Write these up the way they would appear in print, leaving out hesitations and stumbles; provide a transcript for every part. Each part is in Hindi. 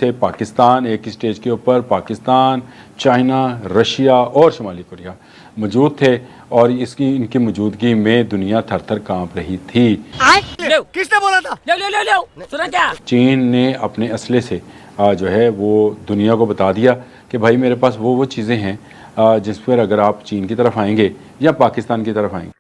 से पाकिस्तान एक स्टेज के ऊपर पाकिस्तान, चाइना, रशिया और शुमाली कोरिया मौजूद थे और इनकी मौजूदगी में दुनिया थर थर कांप रही थी। किसने बोला था? ले सुना क्या? चीन ने अपने असले से जो है वो दुनिया को बता दिया कि भाई मेरे पास वो चीज़ें हैं जिस पर अगर आप चीन की तरफ आएंगे या पाकिस्तान की तरफ आएंगे।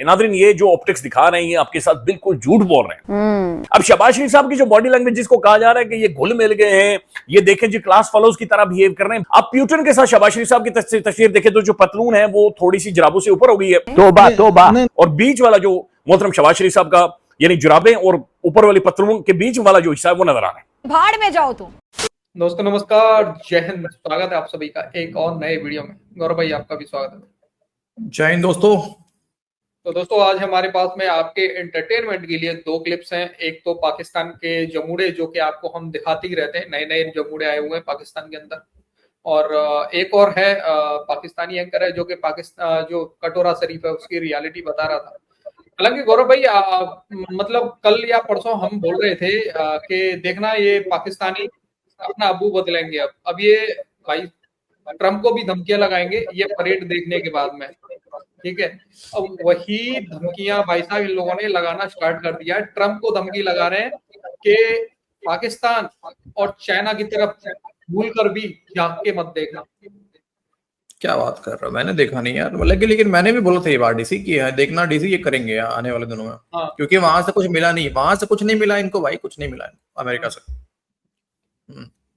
नादरीन, ये जो ऑप्टिक्स दिखा रहे हैं आपके साथ बिल्कुल झूठ बोल रहे हैं। अब शहबाज शरीफ साहब की जो बॉडी लैंग्वेज जिसको कहा जा रहा है कि ये घुल मिल गए हैं, ये देखें जी क्लास फेलोज की तरह बिहेव कर रहे हैं। आप प्यूटन के साथ शहबाज शरीफ साहब की तस्वीर देखें तो जो पतलून है वो थोड़ी सी जुराबों से ऊपर हो गई है, तौबा तौबा, और बीच वाला जो मोहतरम शहबाज शरीफ साहब का यानी जुराबें और ऊपर वाली पतलून के बीच वाला जो हिस्सा है वो नजर आ रहा है। भाड़ में जाओ तुम। दोस्तों नमस्कार, जय हिंद। स्वागत है आप सभी का एक और नए वीडियो में। गौरव भाई आपका भी स्वागत है। जय हिंद दोस्तों। तो दोस्तों आज हमारे पास में आपके एंटरटेनमेंट के लिए दो क्लिप्स हैं। एक तो पाकिस्तान के जमूड़े जो कि आपको हम दिखाते ही रहते हैं, नए नए जमूड़े आए हुए हैं पाकिस्तान के अंदर, और एक और है पाकिस्तानी एंकर है जो कि पाकिस्तान जो कटोरा शरीफ है उसकी रियलिटी बता रहा था। हालांकि गौरव भाई मतलब कल या परसों हम बोल रहे थे कि देखना ये पाकिस्तानी अपना अबू बदलेंगे। अब ये भाई ट्रंप को भी धमकियां लगाएंगे ये परेड देखने के बाद में, ठीक है। अब वही धमकियां भाई साहब इन लोगों ने लगाना स्टार्ट कर दिया है। ट्रंप को धमकी लगा रहे हैं कि पाकिस्तान और चाइना की तरफ भूल कर भी झांक के मत देखना। क्या बात कर रहा हूँ, मैंने देखा नहीं यार, लेकिन मैंने भी बोला था ये बार डीसी की है, देखना डीसी ये करेंगे आने वाले दिनों में। हाँ। क्योंकि वहां से कुछ मिला नहीं, वहां से कुछ नहीं मिला इनको भाई, कुछ नहीं मिला इनको अमेरिका से।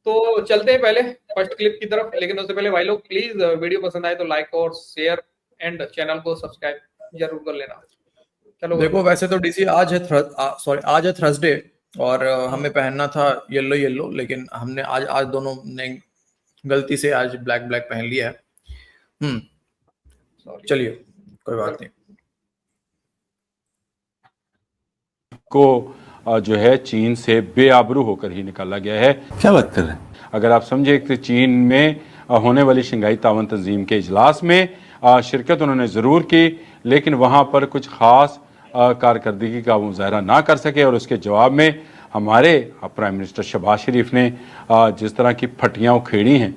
तो चलते हैं पहले फर्स्ट क्लिप की तरफ, लेकिन उससे पहले भाई लोग प्लीज वीडियो पसंद आए तो लाइक और शेयर एंड चैनल को सब्सक्राइब जरूर कर लेना। चलो देखो, वैसे तो डीसी आज है थर्सडे और हमें पहनना था येलो, लेकिन हमने आज दोनों ने गलती से आज ब्लैक पहन लिया है। चलिए कोई बात नहीं। को जो है चीन से बेआबरू होकर ही निकाला गया है। क्या बात कर रहे हैं? अगर आप समझे कि चीन में होने वाली शंघाई तावन तंजीम के इजलास में शिरकत उन्होंने ज़रूर की, लेकिन वहाँ पर कुछ ख़ास कारकर्दगी का मुजाहरा ना कर सके और उसके जवाब में हमारे प्राइम मिनिस्टर शहबाज शरीफ ने जिस तरह की फटियाँ उखेड़ी हैं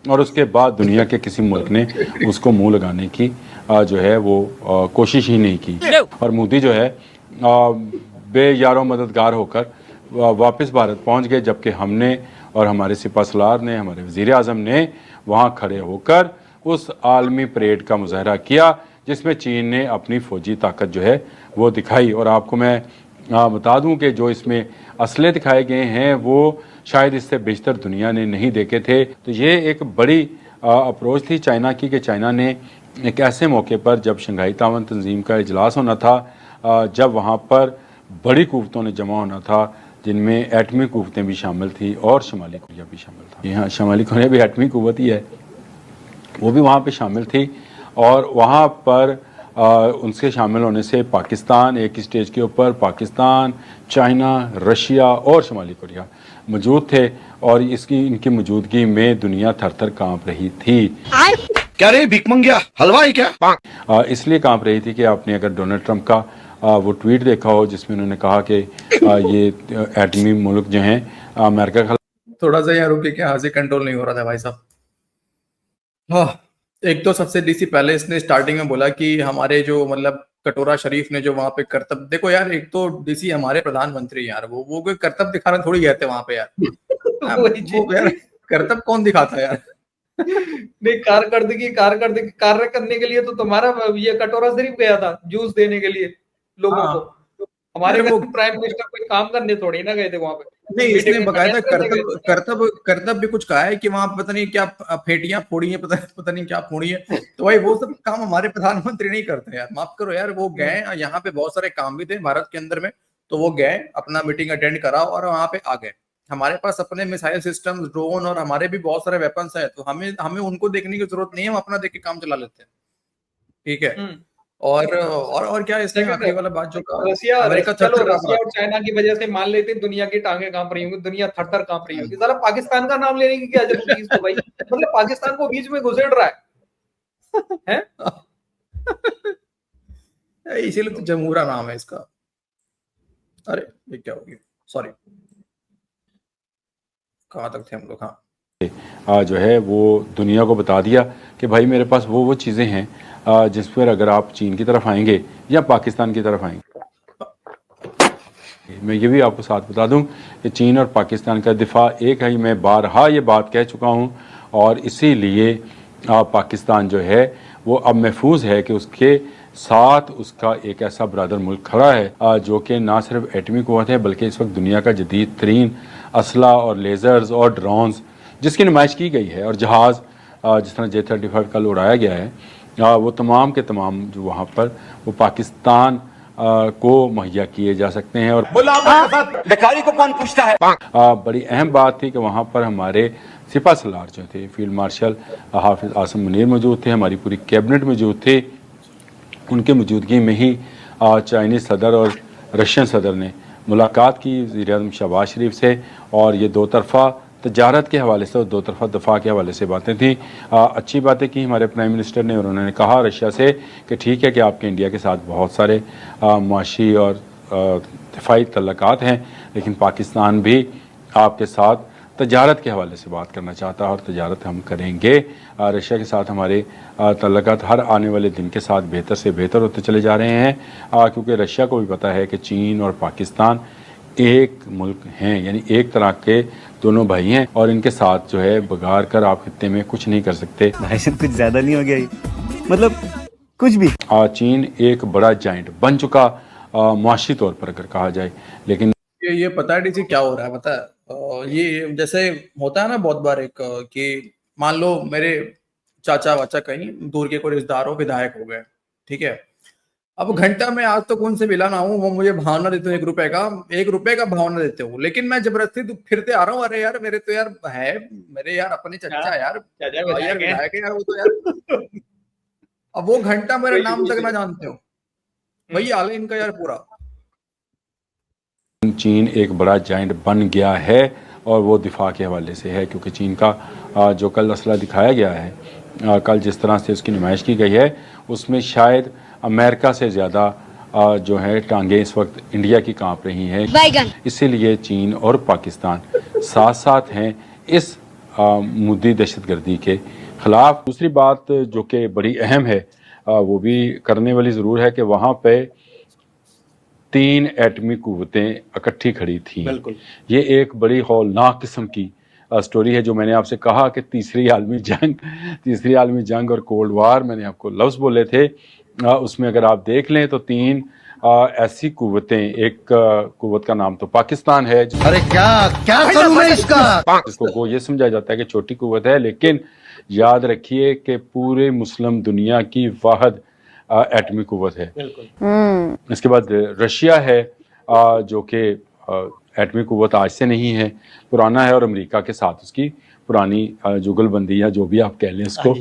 और उसके बाद दुनिया के किसी मुल्क ने उसको मुंह लगाने की जो है वो कोशिश ही नहीं की। और मोदी जो है बेयारो मददगार होकर वापस भारत पहुंच गए, जबकि हमने और हमारे सिपहसालार ने, हमारे वज़ीर आज़म ने वहां खड़े होकर उस आलमी परेड का मुजाहरा किया जिसमें चीन ने अपनी फ़ौजी ताकत जो है वो दिखाई। और आपको मैं बता दूं कि जो इसमें असले दिखाए गए हैं वो शायद इससे बेशतर दुनिया ने नहीं देखे थे। तो ये एक बड़ी अप्रोच थी चाइना की कि चाइना ने एक ऐसे मौके पर जब शंघाई तावन तंजीम का इजलास होना था, जब वहाँ पर बड़ी कुव्वतों ने जमा होना था जिनमें एटमी कुव्वतें भी शामिल थी और शुमाली कोरिया भी शामिल था। यहाँ शुमाली कोरिया भी एटमी कुव्वत ही है, वो भी वहाँ पे शामिल थी। और वहाँ पर उनसे शामिल होने से पाकिस्तान एक स्टेज के ऊपर पाकिस्तान, चाइना, रशिया और शुमाली कोरिया मौजूद थे और इनकी मौजूदगी में दुनिया थर थर कांप रही थी। क्या रे भिकमंगिया, हलवा है क्या? इसलिए कांप रही थी कि आपने अगर डोनाल्ड ट्रंप का वो ट्वीट देखा हो जिसमें उन्होंने कहा कि ये एटमी मुल्क जो हैं अमेरिका का। थोड़ा सा यहाँ रुके, क्या हंसी कंट्रोल नहीं हो रहा था भाई साहब। हाँ, एक तो सबसे डीसी पहले इसने स्टार्टिंग में बोला कि हमारे जो मतलब कटोरा शरीफ ने जो वहां पे करतब, देखो यार, एक तो डीसी हमारे प्रधानमंत्री यार, वो कोई करतब दिखाने थोड़ी गए थे वहां पे यार। वो यार करतब कौन दिखाता यार? नहीं, कारकर्दगी कार्य करने के लिए तो तुम्हारा ये कटोरा शरीफ गया था जूस देने के लिए लोगों को। हमारे प्राइम मिनिस्टर कोई काम करने थोड़ी ना गए थे वहां पे। नहीं, इसने बकायदा करतब भी कुछ कहा है कि वहां पता नहीं क्या फेटियां फोड़ी है, पता नहीं क्या फोड़ी है। तो भाई वो सब काम हमारे प्रधानमंत्री नहीं करते यार, माफ करो यार। वो गए, यहाँ पे बहुत सारे काम भी थे भारत के अंदर में, तो वो गए, अपना मीटिंग अटेंड करा और वहां पे आ गए। हमारे पास अपने मिसाइल सिस्टम, ड्रोन और हमारे भी बहुत सारे वेपन्स है, तो हमें उनको देखने की जरूरत नहीं है, हम अपना देख के काम चला लेते हैं, ठीक है। और क्या इसने आखिरी वाला बात जो रसिया अमेरिका और चाइना की वजह से मान लेते दुनिया की टांगे कांप रही होंगी, दुनिया थर थर कांप रही होगी। साला पाकिस्तान का नाम लेने की क्या जरूरत है तो भाई, मतलब पाकिस्तान को बीच में घुसेड़ रहा है इसीलिए तो जमूरा नाम है इसका। अरे ये क्या हो गया, सॉरी। कहाँ तक थे हम लोग? हाँ, जो है वो दुनिया को बता दिया कि भाई मेरे पास वो चीज़ें हैं जिस पर अगर आप चीन की तरफ आएंगे या पाकिस्तान की तरफ आएंगे। मैं ये भी आपको साथ बता दूं कि चीन और पाकिस्तान का दिफा एक है। मैं बारहा ये बात कह चुका हूं और इसीलिए पाकिस्तान जो है वो अब महफूज है कि उसके साथ उसका एक ऐसा बरादर मुल्क खड़ा है जो कि ना सिर्फ एटमी क़ुव्वत है बल्कि इस वक्त दुनिया का जदीद तरीन असला और लेज़र्स और ड्रोन्स जिसकी नुमाइश की गई है और जहाज़ जिस तरह J-35 कल उड़ाया गया है वो तमाम के तमाम जो वहाँ पर वो पाकिस्तान को मुहैया किए जा सकते हैं। और बेकारी को कौन पूछता है? बड़ी अहम बात थी कि वहाँ पर हमारे सिपा सलार जो थे फील्ड मार्शल हाफिज आसम मुनीर मौजूद थे, हमारी पूरी कैबिनेट मौजूद थे। उनके मौजूदगी में ही चाइनीज़ सदर और रशियन सदर ने मुलाकात की वज़ीर-ए-आज़म शहबाज शरीफ से और ये दो तरफ़ा तजारत के हवाले से और दो तरफ़ा दफ़ा के हवाले से बातें थी। अच्छी बातें की हमारे प्राइम मिनिस्टर ने और उन्होंने कहा रशिया से कि ठीक है कि आपके इंडिया के साथ बहुत सारे मुआशी और दिफाई तल्लुकात हैं लेकिन पाकिस्तान भी आपके साथ तजारत के हवाले से बात करना चाहता है और तजारत हम करेंगे। रशिया के साथ हमारे तल्लुकात हर आने वाले दिन के साथ बेहतर से बेहतर होते चले जा रहे हैं क्योंकि रशिया को भी पता है कि चीन और पाकिस्तान एक मुल्क हैं, यानी एक तरह के दोनों भाई हैं और इनके साथ जो है बगाड़ कर आप खित्ते में कुछ नहीं कर सकते। दहशत कुछ ज़्यादा नहीं हो गया ये? मतलब कुछ भी। चीन एक बड़ा जाइंट बन चुका मुआशी तौर पर अगर कहा जाए। लेकिन ये पता है डीसी क्या हो रहा है? पता है ये जैसे होता है ना बहुत बार एक कि मान लो मेरे चाचा वाचा कहीं दूर के कोई रिश्तेदार हो, विधायक हो गए, ठीक है। अब घंटा में आज तो कौन से मिला ना हूँ, वो मुझे भावना देते हो 1 रुपए का भावना देते हो, लेकिन मैं जबरदस्ती फिरते आ रहा हूँ। अरे यार मेरे तो यार है, मेरे यार अपने चचा यार विधायक है यार वो तो यार। अब वो घंटा मेरा नाम तक ना जानते हो, वही हाल है इनका यार पूरा। चीन एक बड़ा जाइंट बन गया है और वो दिफा के हवाले से है क्योंकि चीन का जो कल असला दिखाया गया है, कल जिस तरह से उसकी नुमाइश की गई है उसमें शायद अमेरिका से ज़्यादा जो है टांगे इस वक्त इंडिया की कांप रही हैं। इसीलिए चीन और पाकिस्तान साथ साथ हैं इस मुद्दी दहशतगर्दी के ख़िलाफ़। दूसरी बात जो कि बड़ी अहम है वो भी करने वाली ज़रूर है कि वहाँ पे 3 एटमी कुव्वतें इकट्ठी खड़ी थी। ये एक बड़ी हौलनाक किस्म की स्टोरी है जो मैंने आपसे कहा कि तीसरी आलमी जंग और कोल्ड वार मैंने आपको लफ्ज़ बोले थे, उसमें अगर आप देख लें तो 3 ऐसी कुव्वतें, एक कुव्वत का नाम तो पाकिस्तान है। अरे क्या करूं मैं इसका? जिसको ये समझा जाता है कि छोटी कुव्वत है, लेकिन याद रखिए कि पूरे मुस्लिम दुनिया की वाहिद एटमी कुव्वत है। इसके बाद रशिया है जो कि एटमी कुव्वत आज से नहीं है, पुराना है और अमेरिका के साथ उसकी पुरानी जुगलबंदी या जो भी आप कह लें इसको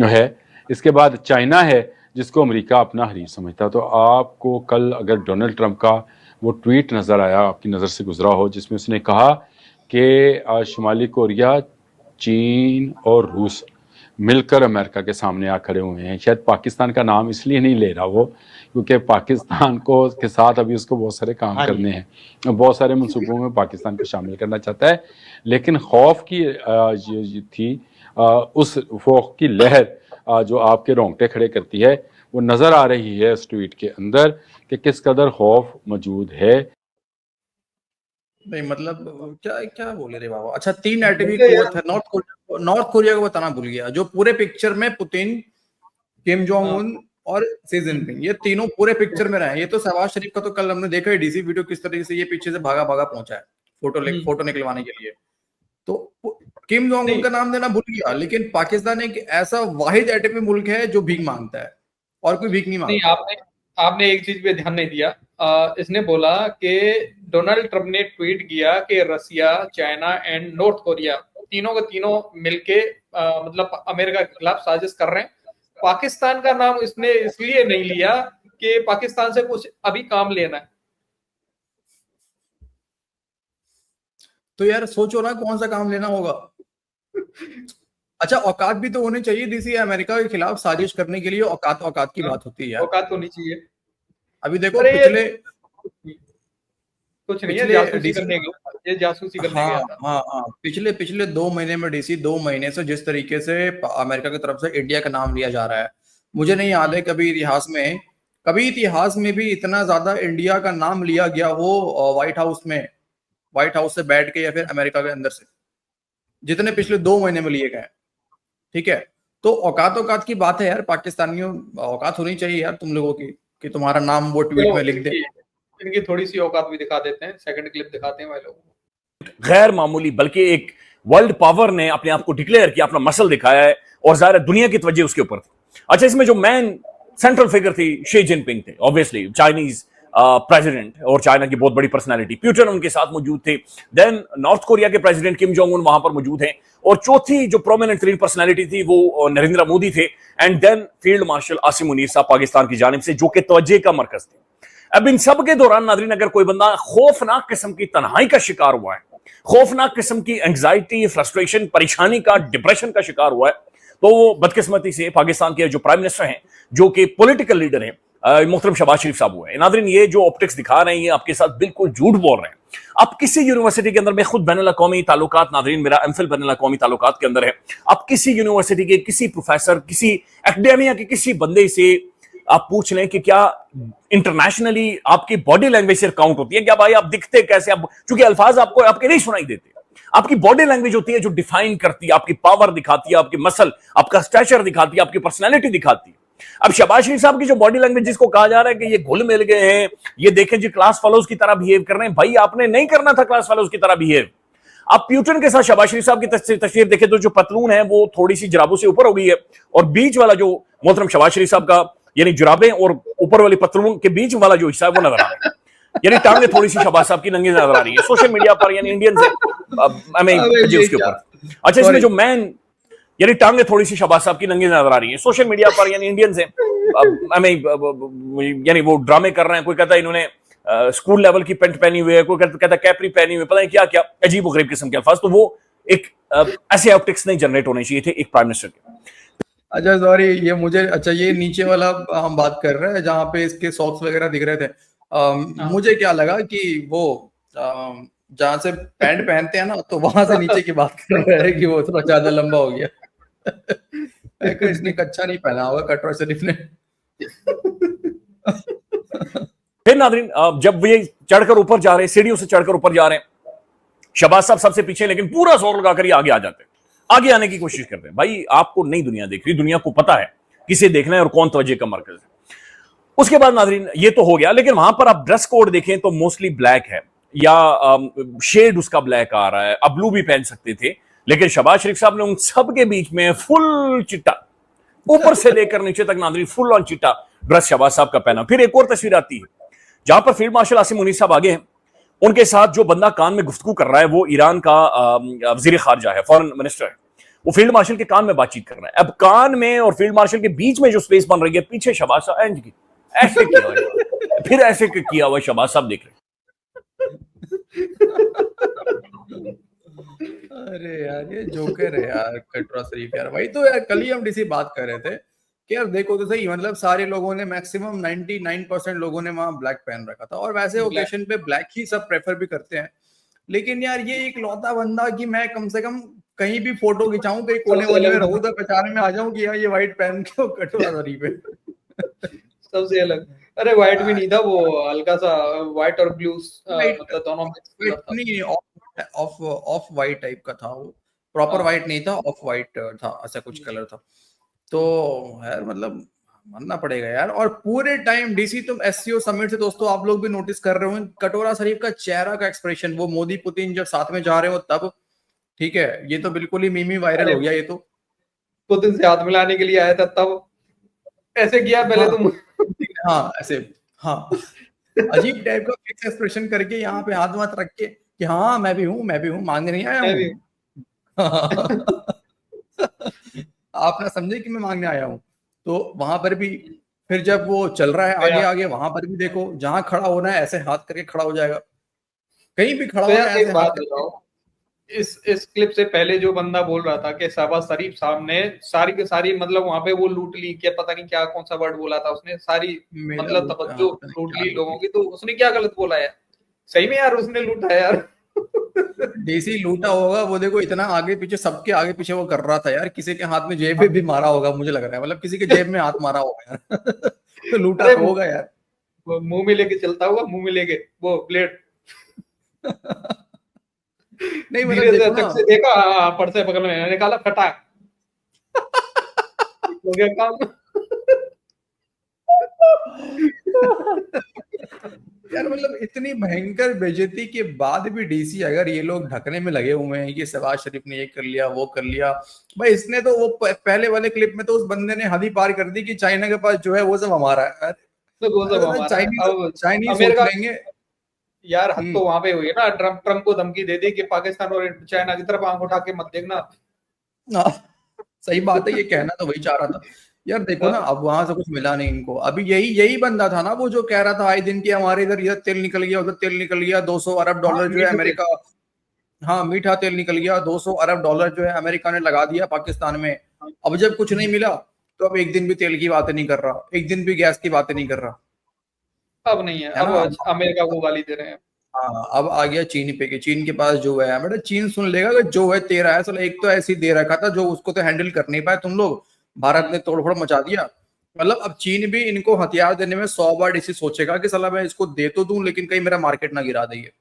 है। इसके बाद चाइना है जिसको अमेरिका अपना हरीफ समझता है। तो आपको कल अगर डोनाल्ड ट्रंप का वो ट्वीट नज़र आया, आपकी नज़र से गुजरा हो, जिसमें उसने कहा कि शुमाली कोरिया, चीन और रूस मिलकर अमेरिका के सामने आ खड़े हुए हैं। शायद पाकिस्तान का नाम इसलिए नहीं ले रहा वो क्योंकि पाकिस्तान को के साथ अभी उसको बहुत सारे काम करने हैं, बहुत सारे मंसूबों में पाकिस्तान को शामिल करना चाहता है। लेकिन खौफ की थी उस खौफ की लहर जो आपके रोंगटे खड़े करती है वो नज़र आ रही है इस ट्वीट के अंदर कि किस कदर खौफ मौजूद है। नहीं मतलब क्या बोले रे बाबा। अच्छा 3 एटमी कुव्वत है। नॉर्थ कोरिया को बताना भूल गया, जो पूरे पिक्चर में पुतिन, किम जोंग उन और शी जिनपिंग, ये तीनों पूरे पिक्चर में रहे। ये तो शहबाज शरीफ का तो कल हमने देखा है डीसी वीडियो किस तरीके से ये पीछे से भागा पहुंचा है फोटो निकलवाने के लिए। तो किम जोंग उन का नाम देना भूल गया, लेकिन पाकिस्तान एक ऐसा वाहिद एटमी मुल्क है जो भीख मांगता है और कोई भीख नहीं मांगता। आपने एक चीज पे ध्यान नहीं दिया। इसने बोला कि डोनाल्ड ट्रंप ने ट्वीट किया कि रसिया, चाइना एंड नॉर्थ कोरिया तीनों के तीनों मिलके मतलब अमेरिका के खिलाफ साजिश कर रहे हैं। पाकिस्तान का नाम इसने इसलिए नहीं लिया कि पाकिस्तान से कुछ अभी काम लेना है। तो यार सोचो ना कौन सा काम लेना होगा। अच्छा औकात भी तो होनी चाहिए डीसी, अमेरिका के खिलाफ साजिश करने के लिए औकात की बात होती है। औकात होनी चाहिए। अभी देखो पिछले कुछ नहीं है, पिछले जासूसी डीसी करने गया, ये जासूसी करने हाँ गया था। हाँ हाँ, पिछले पिछले 2 महीने में डीसी 2 महीने से जिस तरीके से अमेरिका की तरफ से इंडिया का नाम लिया जा रहा है, मुझे नहीं याद है कभी इतिहास में भी इतना ज्यादा इंडिया का नाम लिया गया हो व्हाइट हाउस से बैठ के या फिर अमेरिका के अंदर से, जितने पिछले 2 महीने में लिए गए। ठीक है, तो औकात की बात है यार, पाकिस्तानियों औकात होनी चाहिए यार तुम लोगों की, कि तुम्हारा नाम वो ट्वीट में लिख दे। इनकी थोड़ी सी औकात भी दिखा देते हैं, सेकंड क्लिप दिखाते हैं भाई लोग। गैर मामूली, बल्कि एक वर्ल्ड पावर ने अपने आप को डिक्लेयर किया, अपना मसल दिखाया है, और ज़ाहिर है दुनिया की तवज्जो उसके ऊपर थी। अच्छा, इसमें जो मैन सेंट्रल फिगर थी, शी जिनपिंग थे, ऑब्वियसली चाइनीज प्रेसिडेंट और चाइना की बहुत बड़ी पर्सनालिटी। पुतिन उनके साथ मौजूद थे। देन नॉर्थ कोरिया के प्रेसिडेंट किम जोंग उन वहां पर मौजूद हैं, और चौथी जो प्रोमिनेंट तरीन पर्सनालिटी थी वो नरेंद्र मोदी थे। And then field marshal Asim Munir साहब पाकिस्तान की जानिब से, जो कि तवज्जो का मरकज थे। अब इन सब के दौरान नाज़रीन, अगर कोई बंदा खौफनाक किस्म की तन्हाई का शिकार हुआ है, खौफनाक किस्म की एंग्जाइटी, फ्रस्ट्रेशन, परेशानी का, डिप्रेशन का शिकार हुआ है, तो वो बदकिस्मती से पाकिस्तान के जो प्राइम मिनिस्टर हैं, जो कि पॉलिटिकल लीडर हैं, मोहतरम शहबाज शरीफ साहब हुए हैं। नाज़रीन, ये जो ऑप्टिक्स दिखा रहे हैं, ये आपके साथ बिल्कुल झूठ बोल रहे हैं। आप किसी यूनिवर्सिटी के अंदर, मैं खुद बैनुल अक़वामी ताल्लुकात, नाज़रीन मेरा एमफिल बैनुल अक़वामी ताल्लुकात के अंदर है, आप किसी यूनिवर्सिटी के किसी प्रोफेसर, किसी एकेडमिया के किसी बंदे से आप पूछ लें कि क्या इंटरनेशनली आपकी बॉडी लैंग्वेज से काउंट होती है क्या? भाई आप दिखते कैसे, आप चूंकि अल्फाज आपको आपके नहीं सुनाई देते, आपकी बॉडी लैंग्वेज होती है जो डिफाइन करती है, आपकी पावर दिखाती है, आपकी मसल, आपका स्टैचर दिखाती है, आपकी पर्सनैलिटी दिखाती है। अब शहबाज शरीफ साहब की जो बॉडी लैंग्वेज, जिसको कहा जा रहा है कि ये घुल मिल गए हैं, ये देखें जी क्लास फेलोज की तरह बिहेव कर रहे हैं, भाई आपने नहीं करना था क्लास फेलोज की तरह बिहेव। आप प्यूटन के साथ शहबाज शरीफ साहब की तस्वीर देखें तो जो पतलून है वो थोड़ी सी जुराबों से ऊपर हो गई है, और बीच वाला जो मोहतरम शहबाज शरीफ साहब का, यानी जुराबें और ऊपर वाली पतलून के बीच वाला जो हिस्सा है वो नजर आ रहा है, यानी टांगे थोड़ी सी शहबाज साहब की नंगी नजर आ रही है सोशल मीडिया पर, यानी इंडियन से उसके ऊपर। अच्छा, इसमें जो मैन, यानी टांगे थोड़ी सी शहबाज साहब की नंगी नजर आ रही है सोशल मीडिया पर, यानी इंडियन से यानी वो ड्रामे कर रहे हैं। कोई कहता है इन्होंने स्कूल लेवल की पेंट पहनी हुई है, कोई कहता है कैपरी पहनी हुई है, पता नहीं क्या क्या अजीब गरीब किस्म के अल्फाज। तो वो एक ऐसे ऑप्टिक्स नहीं जनरेट होने चाहिए थे एक प्राइम मिनिस्टर के। अच्छा सॉरी, ये मुझे, अच्छा ये नीचे वाला हम बात कर रहे हैं जहाँ पे इसके सॉक्स वगैरह दिख रहे थे। मुझे क्या लगा कि वो जहाँ से पैंट पहनते हैं ना, तो वहां से नीचे की बात कर रहे हैं कि वो थोड़ा ज्यादा लंबा हो गया। इसने कच्चा नहीं पहना होगा कटरा शरीफ ने। फिर नाज़रीन, जब ये चढ़कर ऊपर जा रहे हैं, सीढ़ियों से चढ़कर ऊपर जा रहे हैं, शहबाज साहब सबसे पीछे, लेकिन पूरा जोर लगाकर ये आगे आ जाते हैं, आगे आने की कोशिश करते हैं। भाई आपको नई दुनिया देख रही, दुनिया को पता है किसे देखना है और कौन तवज्जो का मरकज है। उसके बाद नाज़रीन ये तो हो गया, लेकिन वहां पर आप ड्रेस कोड देखें तो मोस्टली ब्लैक है, या शेड उसका ब्लैक आ रहा है। अब ब्लू भी पहन सकते थे, लेकिन शहबाज शरीफ साहब ने उन सब के बीच में फुल चिट्टा, ऊपर से लेकर नीचे तक नाज़रीन फुल ऑन चिट्टा ड्रेस शहबाज साहब का पहना। फिर एक और तस्वीर आती है जहां पर फील्ड मार्शल आसिम मुनीर साहब आगे हैं, उनके साथ जो बंदा कान में गुफ्तगू कर रहा है वो ईरान का वजीर खारजा है, फॉरेन मिनिस्टर है, वो फील्ड मार्शल के कान में बातचीत कर रहा है। अब कान में और फील्ड मार्शल के बीच में जो स्पेस बन रही है, पीछे शहबाज साहब ऐसे किया हुआ है, फिर ऐसे किया हुआ शहबाज साहब देख रहे। अरे यार ये जोकर है यार कटरा शरीफ यार। वही तो यार, कल ही हम डीसी बात कर रहे थे कि यार देखो तो सही, मतलब सारे लोगों ने, मैक्सिमम 99% लोगों ने वहां ब्लैक पहन रखा था, और वैसे ओकेशन पे ब्लैक ही सब प्रेफर भी करते हैं। लेकिन यार ये एक लौता बंदा कि मैं कम से कम कहीं भी फोटो खिंचाऊं, कहीं कोने वोने में रहूं तो पहचाने में आ जाऊं कि यार ये व्हाइट पहन के कटरा शरीफ है। सबसे अलग। अरे व्हाइट भी नहीं था, वो हल्का सा व्हाइट और ब्लू, मतलब दोनों मिक्स था। ऑफ वाइट टाइप का था वो, प्रॉपर वाइट नहीं था, ऑफ वाइट था, ऐसा कुछ कलर था। तो यार मतलब मानना पड़ेगा यार। और पूरे टाइम डीसी, तुम एससीओ समिट से दोस्तों आप लोग भी नोटिस कर रहे हो कटोरा शरीफ का चेहरा का एक्सप्रेशन, वो मोदी पुतिन जब साथ में जा रहे हो तब, ठीक है, ये तो बिल्कुल ही मीमी वायरल हो गया। ये तो पुतिन से हाथ मिलाने के लिए आया था तब ऐसे किया पहले। तुम हाँ ऐसे, हाँ अजीब टाइप का फिक्स एक्सप्रेशन करके यहाँ पे हाथ वाथ रख के कि हाँ मैं भी हूँ मांगने नहीं आया हूँ। आप ना समझे कि मैं मांगने आया हूँ। तो वहां पर भी फिर जब वो चल रहा है आगे आगे, वहां पर भी देखो जहां खड़ा होना है ऐसे हाथ करके खड़ा हो जाएगा, कहीं भी खड़ा होना है ऐसे हाथ करके। इस क्लिप से पहले जो बंदा बोल रहा था कि शहबाज शरीफ साहब ने सारी की सारी, मतलब वहां पे वो लूट ली, क्या पता नहीं क्या कौन सा वर्ड बोला था उसने, सारी मतलब तवज्जो लूट ली लोगों की, तो उसने क्या गलत बोला है? सही में यार उसने लूटा यार। डीसी लूटा होगा वो, देखो इतना आगे पीछे, सबके आगे पीछे वो कर रहा था यार, किसी के हाथ में जेब में भी मारा होगा मुझे लग रहा है, मतलब किसी के जेब में हाथ मारा होगा यार। तो लूटा अरे तो होगा यार। वो मुंह में लेके चलता होगा, मुंह में लेके वो ब्लेड, नहीं मतलब धीरे से देखो अचक ना, से देखा, हाँ, पर्से पकड़ में निकाला, फटाक हो गया काम। यार मतलब इतनी भयंकर बेइज्जती के बाद भी डीसी अगर ये लोग ढकने में लगे हुए हैं कि शहबाज शरीफ ने ये कर लिया वो कर लिया, भाई इसने तो वो पहले वाले क्लिप में तो उस बंदे ने हद ही पार कर दी कि चाइना के पास जो है वो सब हमारा है। तो वो सब अरे हमारा है। चाइनीज अब चाइनीज सोच अमेरिका, लेंगे। यार हद हम्म। तो वहां पे हुई है ना, ट्रम्प को धमकी दे दी कि पाकिस्तान और चाइना की तरफ आंख उठा के मत देखना। हाँ, सही बात है, ये कहना तो वही चाह रहा था यार। देखो ना, हाँ, अब वहां से कुछ मिला नहीं इनको, अभी यही यही बंदा था ना वो जो कह रहा था आए दिन की हमारे इधर इधर तेल निकल गया, उधर तेल निकल गया, 200 अरब हाँ, डॉलर जो है मीठू तेल। अमेरिका, हाँ मीठा तेल निकल गया, 200 अरब डॉलर जो है अमेरिका ने लगा दिया पाकिस्तान में। अब जब कुछ नहीं मिला तो अब एक दिन भी तेल की बातें नहीं कर रहा, एक दिन भी गैस की बातें नहीं कर रहा, अब नहीं है, है अब ना। अमेरिका को गाली दे रहे हैं। हाँ अब आ गया चीन पे, कि चीन के पास जो है, बेटा चीन सुन लेगा कि जो है तेरा है, चलो एक तो ऐसी दे रखा था जो उसको तो हैंडल कर नहीं पाए तुम लोग, भारत ने तोड़फोड़ मचा दिया। मतलब अब चीन भी इनको हथियार देने में 100 बार इसी सोचेगा कि साला मैं इसको दे तो दूं लेकिन कहीं मेरा मार्केट ना गिरा दे ये।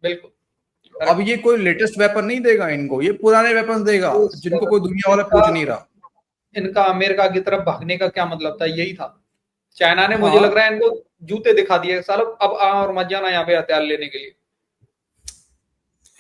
बिल्कुल अब ये कोई लेटेस्ट वेपन नहीं देगा इनको, ये पुराने वेपन देगा जिनको कोई दुनिया वाला इनका पूछ नहीं रहा। इनका अमेरिका की तरफ भागने का क्या मतलब था, यही था। चाइना ने मुझे हाँ लग रहा है इनको जूते दिखा दिए सालो, अब आ और मत जाना यहाँ पे हथियार लेने के लिए।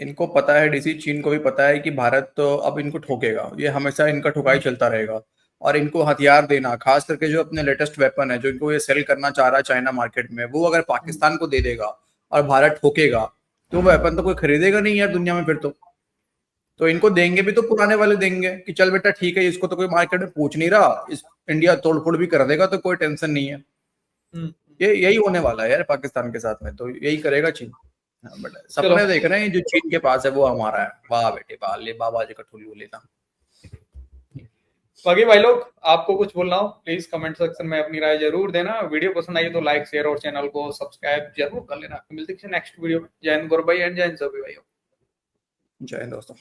इनको पता है, डीसी चीन को भी पता है कि भारत तो अब इनको ठोकेगा, ये हमेशा इनका ठुकाई चलता रहेगा। और इनको हथियार देना, खास करके जो अपने लेटेस्ट वेपन है जो इनको ये सेल करना चाह रहा है चाइना मार्केट में, वो अगर पाकिस्तान को दे देगा और भारत ठोकेगा तो वो वेपन तो कोई खरीदेगा नहीं यार दुनिया में फिर तो इनको देंगे भी तो पुराने वाले देंगे कि चल बेटा ठीक है, इसको तो कोई मार्केट में पूछ नहीं रहा, इस इंडिया तोड़फोड़ भी कर देगा तो कोई टेंशन नहीं है। हम्म, ये यही होने वाला है यार पाकिस्तान के साथ में, तो यही करेगा चीन। हाँ, बट चलो सपने देख रहे हैं जो चीन के पास है वो हमारा है, वाह बेटे वाह, ले बाबा जी का ठुल्लू लेना। बाकी भाई लोग, आपको कुछ बोलना हो प्लीज कमेंट सेक्शन में अपनी राय जरूर देना। वीडियो पसंद आई तो लाइक शेयर और चैनल को सब्सक्राइब जरूर कर लेना। मिलते हैं नेक्स्ट वीडियो में। जय हिंद गौरव भाई एंड जय हिंद सभी भाइयों। जय हिंद दोस्तों।